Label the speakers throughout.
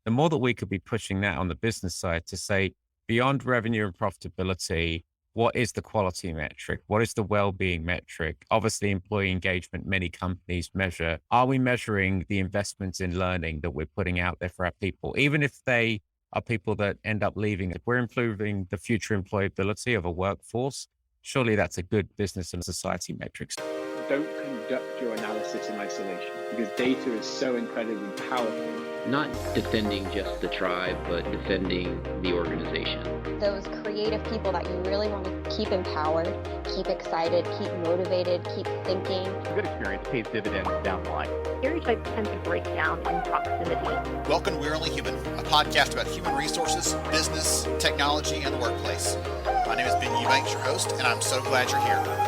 Speaker 1: the more that we could be pushing that on the business side to say, beyond revenue and profitability, what is the quality metric? What is the well-being metric? Obviously, employee engagement, many companies measure. Are we measuring the investments in learning that we're putting out there for our people? Even if they are people that end up leaving, if we're improving the future employability of a workforce, surely that's a good business and society metrics.
Speaker 2: Don't conduct your analysis in isolation because data is so incredibly powerful.
Speaker 3: Not defending just the tribe, but defending the organization.
Speaker 4: Those creative people that you really want to keep empowered, keep excited, keep motivated, keep thinking.
Speaker 5: A good experience pays dividends down the line.
Speaker 6: Stereotypes tend to break down in proximity.
Speaker 7: Welcome to We're Only Human, a podcast about human resources, business, technology, and the workplace. My name is Ben Eubanks, your host, and I'm so glad you're here.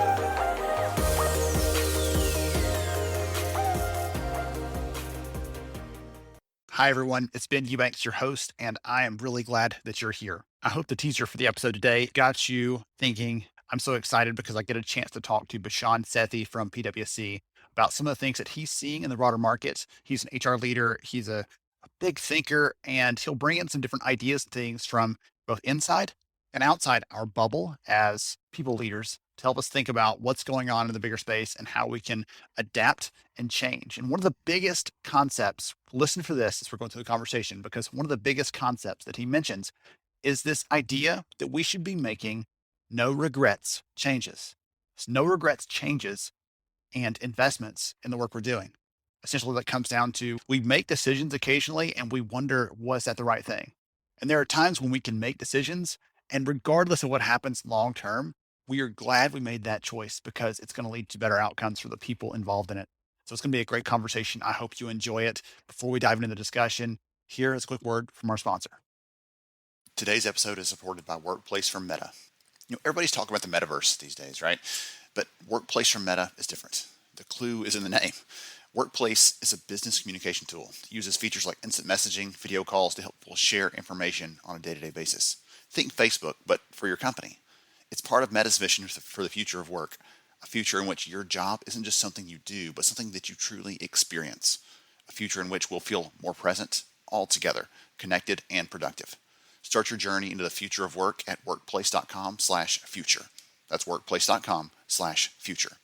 Speaker 7: Hi, everyone. It's Ben Eubanks, your host, and I am really glad that you're here. I hope the teaser for the episode today got you thinking. I'm so excited because I get a chance to talk to Bhushan Sethi from PwC about some of the things that he's seeing in the broader market. He's an HR leader. He's a big thinker, and he'll bring in some different ideas and things from both inside and outside our bubble as people leaders to help us think about what's going on in the bigger space and how we can adapt and change. And one of the biggest concepts, listen for this as we're going through the conversation, because one of the biggest concepts that he mentions is this idea that we should be making no regrets changes. It's no regrets changes and investments in the work we're doing. Essentially, that comes down to we make decisions occasionally and we wonder, was that the right thing? And there are times when we can make decisions, and regardless of what happens long term, we are glad we made that choice because it's going to lead to better outcomes for the people involved in it. So it's going to be a great conversation. I hope you enjoy it. Before we dive into the discussion, here is a quick word from our sponsor. Today's episode is supported by Workplace from Meta. Everybody's talking about the metaverse these days, right? But Workplace from Meta is different. The clue is in the name. Workplace is a business communication tool. It uses features like instant messaging, video calls to help people share information on a day-to-day basis. Think Facebook, but for your company. It's part of Meta's vision for the future of work, a future in which your job isn't just something you do, but something that you truly experience, a future in which we'll feel more present, all together, connected and productive. Start your journey into the future of work at workplace.com/future. That's workplace.com/future.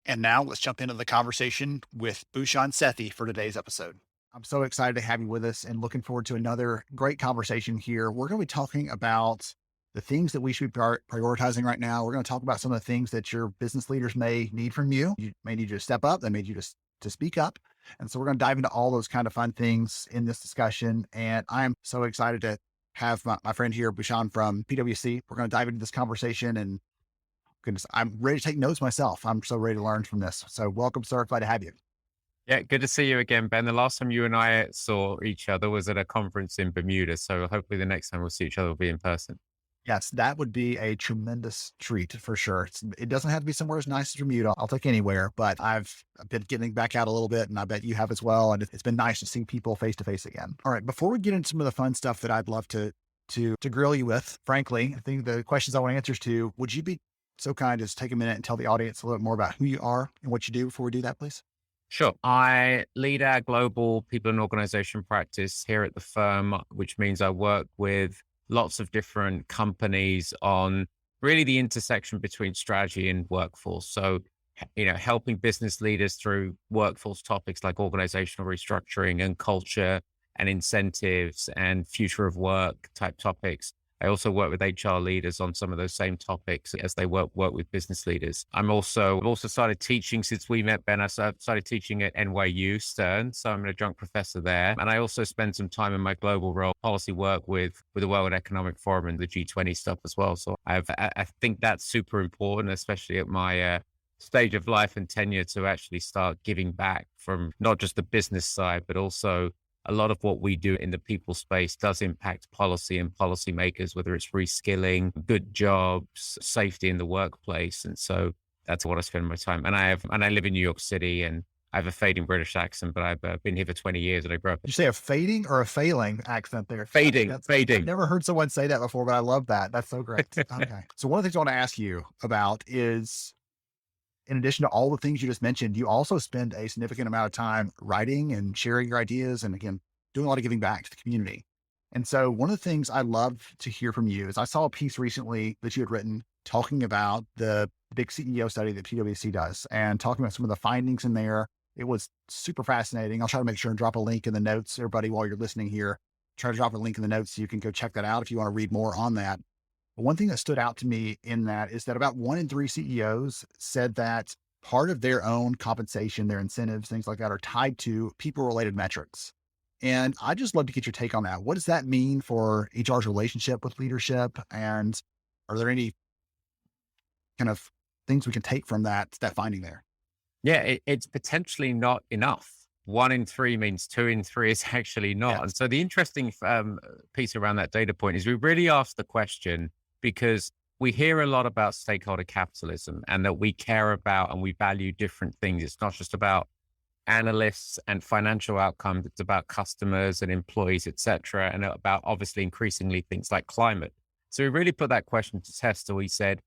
Speaker 7: And now let's jump into the conversation with Bhushan Sethi for today's episode. I'm so excited to have you with us and looking forward to another great conversation here. We're going to be talking about the things that we should be prioritizing right now. We're going to talk about some of the things that your business leaders may need from you. You may need you to step up. They may need you to speak up. And so we're going to dive into all those kind of fun things in this discussion. And I'm so excited to have my friend here, Bhushan from PwC. We're going to dive into this conversation, and goodness, I'm ready to take notes myself. I'm so ready to learn from this. So welcome, sir. Glad to have you.
Speaker 1: Yeah, good to see you again, Ben. The last time you and I saw each other was at a conference in Bermuda. So hopefully the next time we'll see each other will be in person.
Speaker 8: Yes, that would be a tremendous treat for sure. It doesn't have to be somewhere as nice as Bermuda. I'll take anywhere, but I've been getting back out a little bit, and I bet you have as well. And it's been nice to see people face to face again. All right, before we get into some of the fun stuff that I'd love to grill you with, frankly, I think the questions I want answers to, would you be so kind as take a minute and tell the audience a little bit more about who you are and what you do before we do that, please?
Speaker 1: Sure. I lead our global people and organization practice here at the firm, which means I work with lots of different companies on really the intersection between strategy and workforce. So, helping business leaders through workforce topics like organizational restructuring and culture and incentives and future of work type topics. I also work with HR leaders on some of those same topics as they work with business leaders. I've also started teaching since we met, Ben. I started teaching at NYU Stern, so I'm an adjunct professor there. And I also spend some time in my global role, policy work with the World Economic Forum and the G20 stuff as well. So I think that's super important, especially at my stage of life and tenure, to actually start giving back from not just the business side, but also a lot of what we do in the people space does impact policy and policymakers, whether it's reskilling, good jobs, safety in the workplace. And so that's what I spend my time. And I live in New York City, and I have a fading British accent, but I've been here for 20 years and I grew up.
Speaker 8: Did you say a fading or a failing accent there?
Speaker 1: Fading.
Speaker 8: I've never heard someone say that before, but I love that. That's so great. Okay. So one of the things I want to ask you about is, in addition to all the things you just mentioned, you also spend a significant amount of time writing and sharing your ideas and, again, doing a lot of giving back to the community. And so one of the things I love to hear from you is I saw a piece recently that you had written talking about the big CEO study that PwC does and talking about some of the findings in there. It was super fascinating. I'll try to make sure and drop a link in the notes, everybody, while you're listening here. Try to drop a link in the notes so you can go check that out if you want to read more on that. But one thing that stood out to me in that is that about 1 in 3 CEOs said that part of their own compensation, their incentives, things like that are tied to people-related metrics. And I just love to get your take on that. What does that mean for HR's relationship with leadership? And are there any kind of things we can take from that finding there?
Speaker 1: Yeah, it's potentially not enough. 1 in 3 means 2 in 3 is actually not.
Speaker 8: Yes.
Speaker 1: And so the interesting piece around that data point is we really asked the question because we hear a lot about stakeholder capitalism and that we care about and we value different things. It's not just about analysts and financial outcomes. It's about customers and employees, et cetera, and about obviously increasingly things like climate. So we really put that question to test. So we said,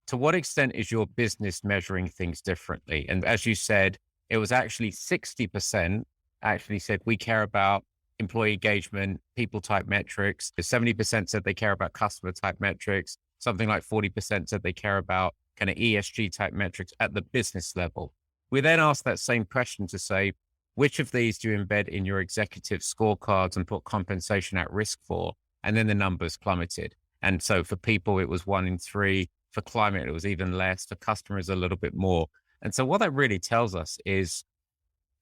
Speaker 1: to what extent is your business measuring things differently? And as you said, it was actually 60% actually said we care about employee engagement, people type metrics. 70% said they care about customer type metrics. Something like 40% said they care about kind of ESG type metrics at the business level. We then asked that same question to say, which of these do you embed in your executive scorecards and put compensation at risk for? And then the numbers plummeted. And so for people, it was 1 in 3. For climate, it was even less. For customers, a little bit more. And so what that really tells us is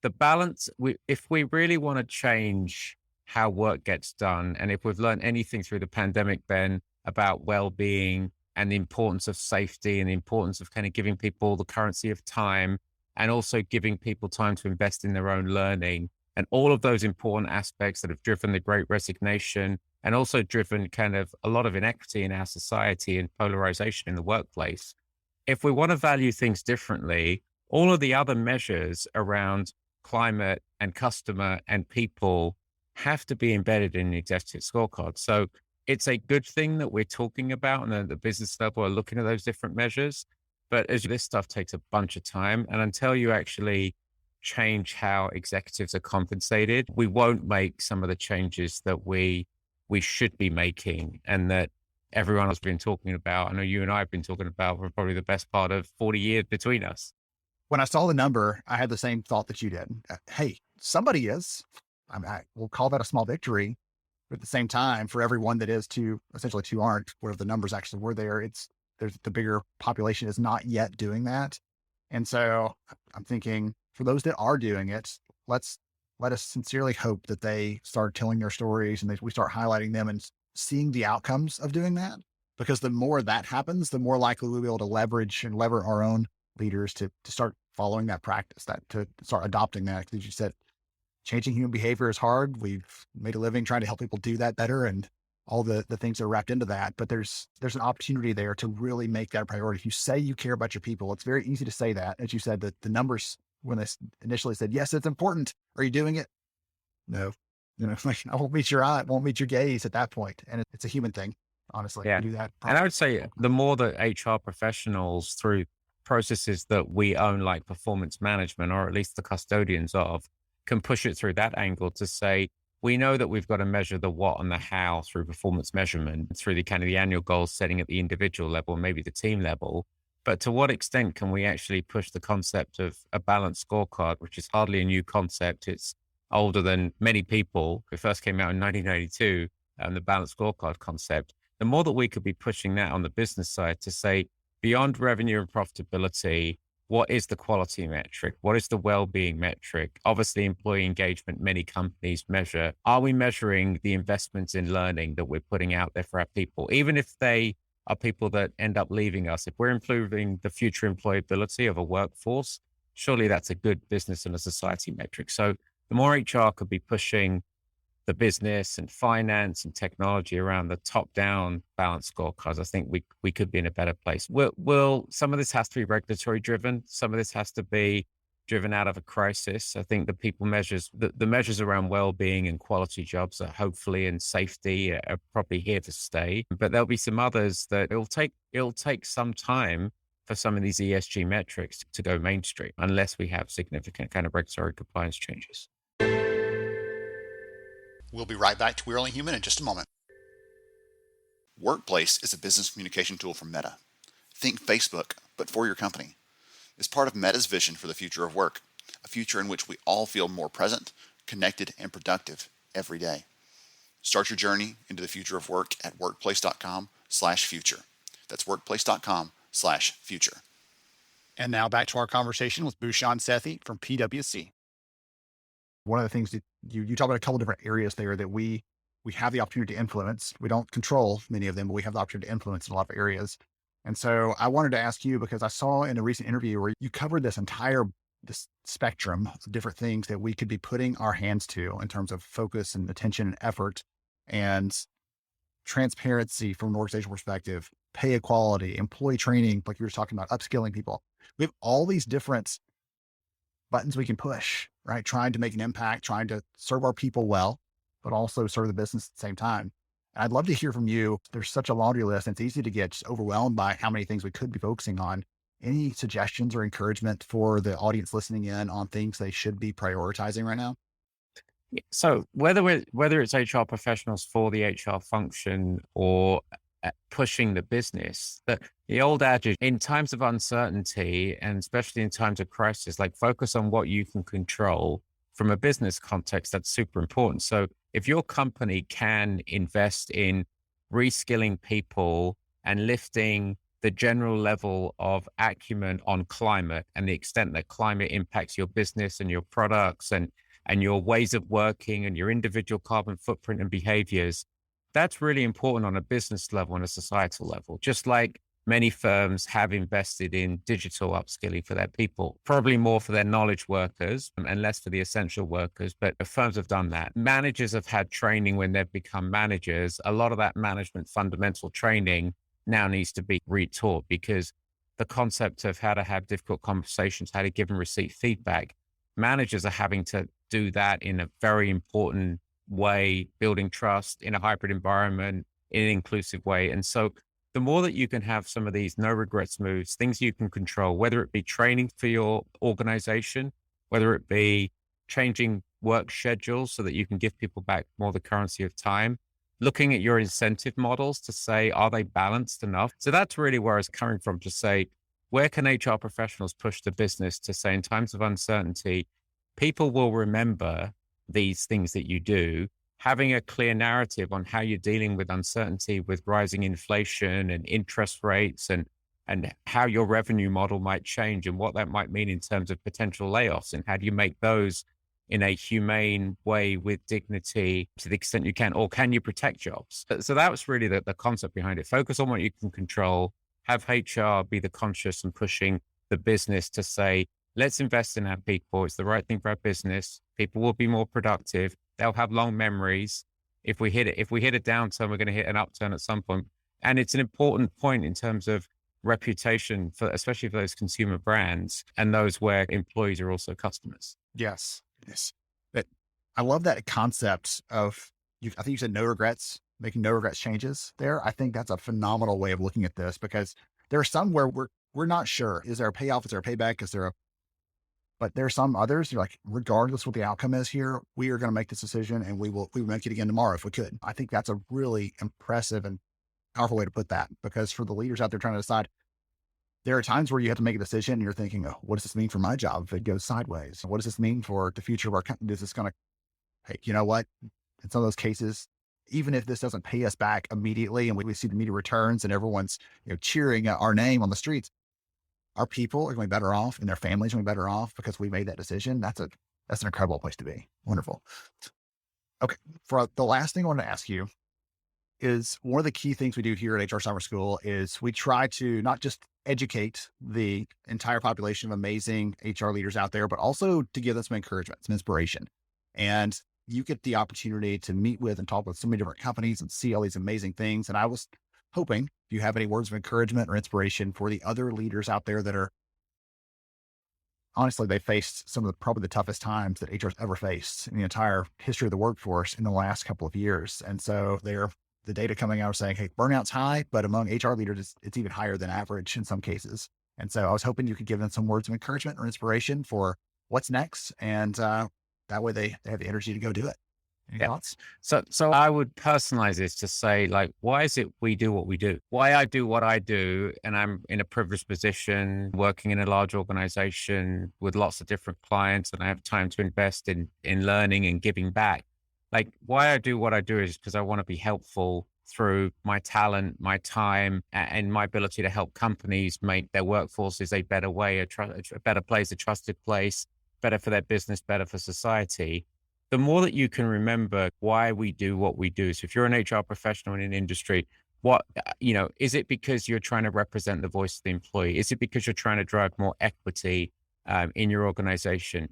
Speaker 1: the balance. If we really want to change how work gets done, and if we've learned anything through the pandemic, Ben, about well-being and the importance of safety and the importance of kind of giving people the currency of time and also giving people time to invest in their own learning and all of those important aspects that have driven the Great Resignation and also driven kind of a lot of inequity in our society and polarization in the workplace. If we want to value things differently, all of the other measures around climate and customer and people have to be embedded in the executive scorecard. So it's a good thing that we're talking about and at the business level are looking at those different measures. But as this stuff takes a bunch of time, and until you actually change how executives are compensated, we won't make some of the changes that we should be making and that everyone has been talking about. I know you and I have been talking about for probably the best part of 40 years between us.
Speaker 8: When I saw the number, I had the same thought that you did. Hey, somebody is. We'll call that a small victory. But at the same time, for everyone that is essentially two aren't, where the numbers actually were there, there's the bigger population is not yet doing that. And so I'm thinking for those that are doing it, let us sincerely hope that they start telling their stories and we start highlighting them and seeing the outcomes of doing that. Because the more that happens, the more likely we'll be able to leverage and lever our own leaders to start following that practice, to start adopting that. Because you said, changing human behavior is hard. We've made a living trying to help people do that better and all the things that are wrapped into that. But there's an opportunity there to really make that a priority. If you say you care about your people, it's very easy to say that. As you said, that the numbers, when they initially said, yes, it's important. Are you doing it? No. Like I won't meet your eye, won't meet your gaze at that point. And it's a human thing, honestly.
Speaker 1: Yeah.
Speaker 8: To do that.
Speaker 1: And I would say the more that HR professionals through processes that we own, like performance management, or at least the custodians of, can push it through that angle to say, we know that we've got to measure the what and the how through performance measurement, through the kind of the annual goals setting at the individual level, maybe the team level. But to what extent can we actually push the concept of a balanced scorecard, which is hardly a new concept? It's older than many people. It first came out in 1992, the balanced scorecard concept. The more that we could be pushing that on the business side to say, beyond revenue and profitability, what is the quality metric? What is the well-being metric? Obviously, employee engagement, many companies measure. Are we measuring the investments in learning that we're putting out there for our people? Even if they are people that end up leaving us, if we're improving the future employability of a workforce, surely that's a good business and a society metric. So the more HR could be pushing the business and finance and technology around the top-down balance scorecards, I think we could be in a better place. Will some of this has to be regulatory driven? Some of this has to be driven out of a crisis. I think the people measures, the measures around well-being and quality jobs are hopefully and safety are probably here to stay. But there'll be some others that it'll take some time for some of these ESG metrics to go mainstream unless we have significant kind of regulatory compliance changes.
Speaker 7: We'll be right back to We're Only Human in just a moment. Workplace is a business communication tool from Meta. Think Facebook, but for your company. It's part of Meta's vision for the future of work, a future in which we all feel more present, connected, and productive every day. Start your journey into the future of work at workplace.com/future. That's workplace.com/future. And now back to our conversation with Bhushan Sethi from PwC.
Speaker 8: One of the things that you talk about a couple different areas there that we have the opportunity to influence. We don't control many of them, but we have the opportunity to influence in a lot of areas. And so I wanted to ask you, because I saw in a recent interview where you covered this spectrum of different things that we could be putting our hands to in terms of focus and attention and effort and transparency from an organizational perspective, pay equality, employee training, like you were talking about, upskilling people. We have all these different buttons we can push, right? Trying to make an impact, trying to serve our people well, but also serve the business at the same time. And I'd love to hear from you. There's such a laundry list, and it's easy to get just overwhelmed by how many things we could be focusing on. Any suggestions or encouragement for the audience listening in on things they should be prioritizing right now?
Speaker 1: So whether it's HR professionals for the HR function or pushing the business, the old adage, in times of uncertainty, and especially in times of crisis, like focus on what you can control from a business context. That's super important. So if your company can invest in reskilling people and lifting the general level of acumen on climate and the extent that climate impacts your business and your products and your ways of working and your individual carbon footprint and behaviors, that's really important on a business level and a societal level. Just like many firms have invested in digital upskilling for their people, probably more for their knowledge workers and less for the essential workers, but the firms have done that. Managers have had training when they've become managers. A lot of that management fundamental training now needs to be retaught, because the concept of how to have difficult conversations, how to give and receive feedback, managers are having to do that in a very important way, building trust in a hybrid environment in an inclusive way. And so the more that you can have some of these no regrets moves, things you can control, whether it be training for your organization, whether it be changing work schedules so that you can give people back more the currency of time, looking at your incentive models to say, are they balanced enough? So that's really where I was coming from, to say, where can HR professionals push the business to say, in times of uncertainty, people will remember these things that you do, having a clear narrative on how you're dealing with uncertainty, with rising inflation and interest rates, and how your revenue model might change and what that might mean in terms of potential layoffs, and how do you make those in a humane way with dignity to the extent you can, or can you protect jobs? So that was really the concept behind it. Focus on what you can control, have HR be the conscious and pushing the business to say, let's invest in our people. It's the right thing for our business. People will be more productive. They'll have long memories. If we hit a downturn, we're going to hit an upturn at some point. And it's an important point in terms of reputation, especially for those consumer brands and those where employees are also customers.
Speaker 8: Yes. But I love that concept of, I think you said no regrets, making no regrets changes there. I think that's a phenomenal way of looking at this, because there are some where we're not sure. Is there a payoff? Is there a payback? But there are some others, you're like, regardless what the outcome is here, we are going to make this decision, and we will make it again tomorrow if we could. I think that's a really impressive and powerful way to put that, because for the leaders out there trying to decide, there are times where you have to make a decision and you're thinking, oh, what does this mean for my job if it goes sideways? What does this mean for the future of our company? Is this going to, hey, you know what? In some of those cases, even if this doesn't pay us back immediately and we see the media returns and everyone's cheering our name on the streets, our people are going to be better off and their families are going to be better off because we made that decision. That's an incredible place to be. Wonderful. Okay. For the last thing I want to ask you is, one of the key things we do here at HR Summer School is we try to not just educate the entire population of amazing HR leaders out there, but also to give them some encouragement, some inspiration. And you get the opportunity to meet with and talk with so many different companies and see all these amazing things. And I was hoping, if you have any words of encouragement or inspiration for the other leaders out there that are, honestly, they faced some of probably the toughest times that HR's ever faced in the entire history of the workforce in the last couple of years. And so the data coming out saying, hey, burnout's high, but among HR leaders, it's even higher than average in some cases. And so I was hoping you could give them some words of encouragement or inspiration for what's next. And that way they have the energy to go do it. Any
Speaker 1: Yeah.
Speaker 8: thoughts?
Speaker 1: So I would personalize this to say, like, why is it we do what we do? Why I do what I do, and I'm in a privileged position, working in a large organization with lots of different clients, and I have time to invest in learning and giving back. Like, why I do what I do is because I want to be helpful through my talent, my time, and my ability to help companies make their workforces a better way, a better place, a trusted place, better for their business, better for society. The more that you can remember why we do what we do. So if you're an HR professional in an industry, is it because you're trying to represent the voice of the employee? Is it because you're trying to drive more equity in your organization?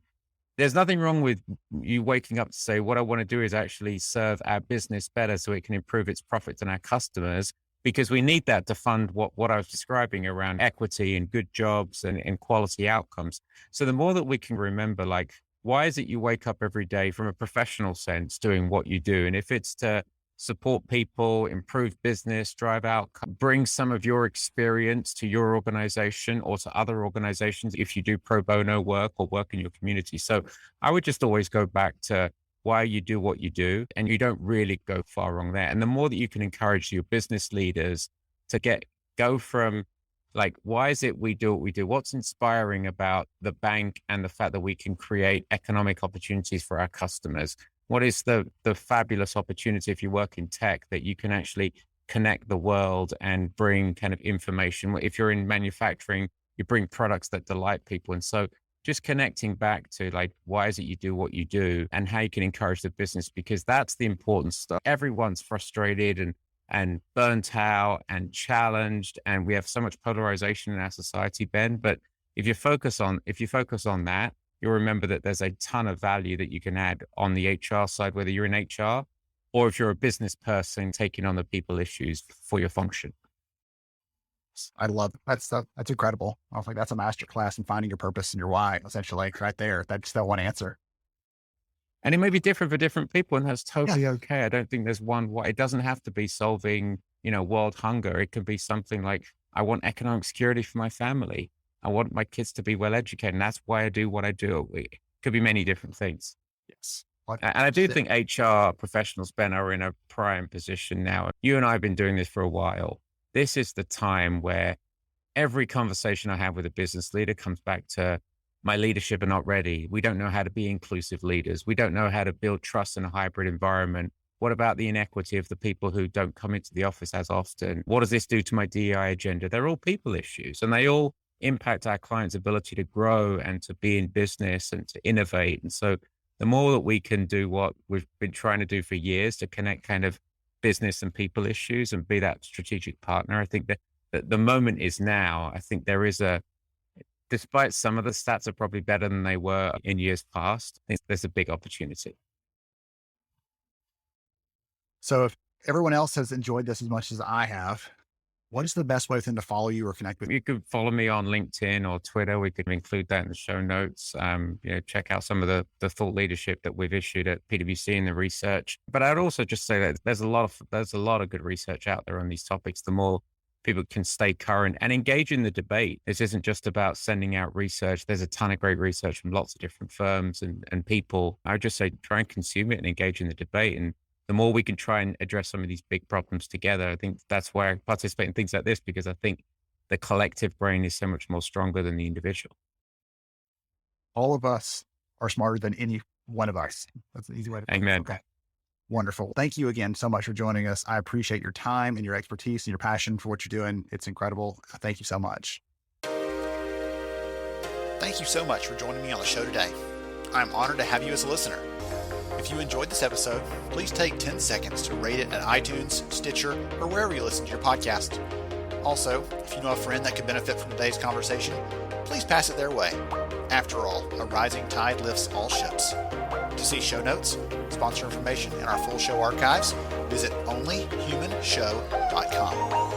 Speaker 1: There's nothing wrong with you waking up to say, what I want to do is actually serve our business better so it can improve its profits and our customers, because we need that to fund what I was describing around equity and good jobs and quality outcomes. So the more that we can remember, like, why is it you wake up every day from a professional sense doing what you do? And if it's to support people, improve business, drive out, bring some of your experience to your organization or to other organizations if you do pro bono work or work in your community. So I would just always go back to why you do what you do, and you don't really go far wrong there. And the more that you can encourage your business leaders to go from, like, why is it we do what we do? What's inspiring about the bank and the fact that we can create economic opportunities for our customers? What is the fabulous opportunity if you work in tech that you can actually connect the world and bring kind of information? If you're in manufacturing, you bring products that delight people. And so just connecting back to, like, why is it you do what you do and how you can encourage the business, because that's the important stuff. Everyone's frustrated and burnt out and challenged, and we have so much polarization in our society, Ben. But if you focus on that, you'll remember that there's a ton of value that you can add on the HR side, whether you're in HR or if you're a business person taking on the people issues for your function.
Speaker 8: I love it. That's incredible. I was like, that's a master class in finding your purpose and your why, essentially, right there. That's that one answer.
Speaker 1: And it may be different for different people, and that's totally okay. I don't think there's one. It doesn't have to be solving, world hunger. It can be something like, I want economic security for my family. I want my kids to be well educated, and that's why I do what I do. It could be many different things.
Speaker 8: Yes.
Speaker 1: And I do think HR professionals, Ben, are in a prime position now. You and I have been doing this for a while. This is the time where every conversation I have with a business leader comes back to, my leadership are not ready. We don't know how to be inclusive leaders. We don't know how to build trust in a hybrid environment. What about the inequity of the people who don't come into the office as often? What does this do to my DEI agenda? They're all people issues, and they all impact our clients' ability to grow and to be in business and to innovate. And so the more that we can do what we've been trying to do for years to connect kind of business and people issues and be that strategic partner, I think that the moment is now. I think there is despite some of the stats are probably better than they were in years past, I think there's a big opportunity.
Speaker 8: So if everyone else has enjoyed this as much as I have, what is the best way for them to follow you or connect with you?
Speaker 1: You could follow me on LinkedIn or Twitter. We could include that in the show notes. Check out some of the thought leadership that we've issued at PwC in the research. But I'd also just say that there's a lot of good research out there on these topics. The more people can stay current and engage in the debate. This isn't just about sending out research. There's a ton of great research from lots of different firms and people. I would just say, try and consume it and engage in the debate. And the more we can try and address some of these big problems together, I think that's why I participate in things like this, because I think the collective brain is so much more stronger than the individual.
Speaker 8: All of us are smarter than any one of us. That's an easy way to put it.
Speaker 1: Amen.
Speaker 8: Okay. Wonderful. Thank you again so much for joining us. I appreciate your time and your expertise and your passion for what you're doing. It's incredible. Thank you so much.
Speaker 7: Thank you so much for joining me on the show today. I'm honored to have you as a listener. If you enjoyed this episode, please take 10 seconds to rate it at iTunes, Stitcher, or wherever you listen to your podcast. Also, if you know a friend that could benefit from today's conversation, please pass it their way. After all, a rising tide lifts all ships. To see show notes, sponsor information, and our full show archives, visit onlyhumanshow.com.